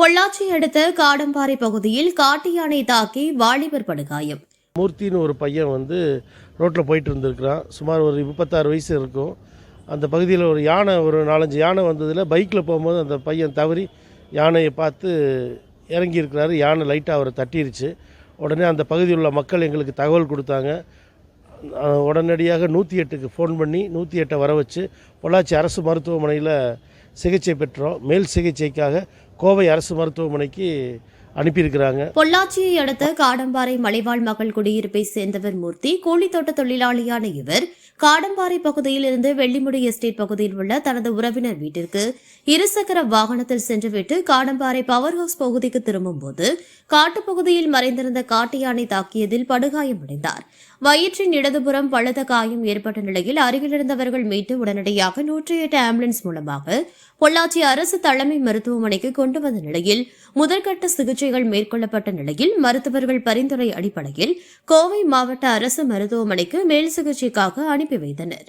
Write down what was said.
பொள்ளாச்சி அடுத்த காடம்பாறை பகுதியில் காட்டு யானை தாக்கி வாலிபர் படுகாயம். மூர்த்தின்னு ஒரு பையன் ரோட்டில் போயிட்டு இருந்திருக்கிறான். சுமார் ஒரு 36 வயசு இருக்கும். அந்த பகுதியில் ஒரு 4-5 யானை வந்ததில் பைக்கில் போகும்போது அந்த பையன் தவறி யானையை பார்த்து இறங்கியிருக்கிறாரு. யானை லைட்டாக அவரை தட்டிருச்சு. உடனே அந்த பகுதியில் உள்ள மக்கள் எங்களுக்கு தகவல் கொடுத்தாங்க. உடனடியாக 108க்கு ஃபோன் பண்ணி 108 வர வச்சு பொள்ளாச்சி அரசு மருத்துவமனையில் சிகிச்சை பெற்றோம். மேல் சிகிச்சைக்காக கோவை அரசு மருத்துவமனைக்கு அனுப்பியிருக்கிறாங்க. பொள்ளாச்சியை அடுத்த காடம்பாறை மலைவாழ் மக்கள் குடியிருப்பை சேர்ந்தவர் மூர்த்தி. கூலித்தோட்ட தொழிலாளியான இவர் காடம்பாறை பகுதியில் இருந்து வெள்ளிமுடி எஸ்டேட் பகுதியில் உள்ள தனது உறவினர் வீட்டிற்கு இருசக்கர வாகனத்தில் சென்றுவிட்டு காடம்பாறை பவர் ஹவுஸ் பகுதிக்கு திரும்பும்போது காட்டுப்பகுதியில் மறைந்திருந்த காட்டு யானை தாக்கியதில் படுகாயமடைந்தார். வயிற்றின் இடதுபுறம் பழுத காயம் ஏற்பட்ட நிலையில் அருகிலிருந்தவர்கள் மீட்டு உடனடியாக 108 ஆம்புலன்ஸ் மூலமாக பொள்ளாச்சி அரசு தலைமை மருத்துவமனைக்கு கொண்டு வந்த நிலையில் முதற்கட்ட சிகிச்சைகள் மேற்கொள்ளப்பட்ட நிலையில் மருத்துவர்கள் பரிந்துரை அடிப்படையில் கோவை மாவட்ட அரசு மருத்துவமனைக்கு மேல் சிகிச்சைக்காக அனுப்பி வைத்தனர்.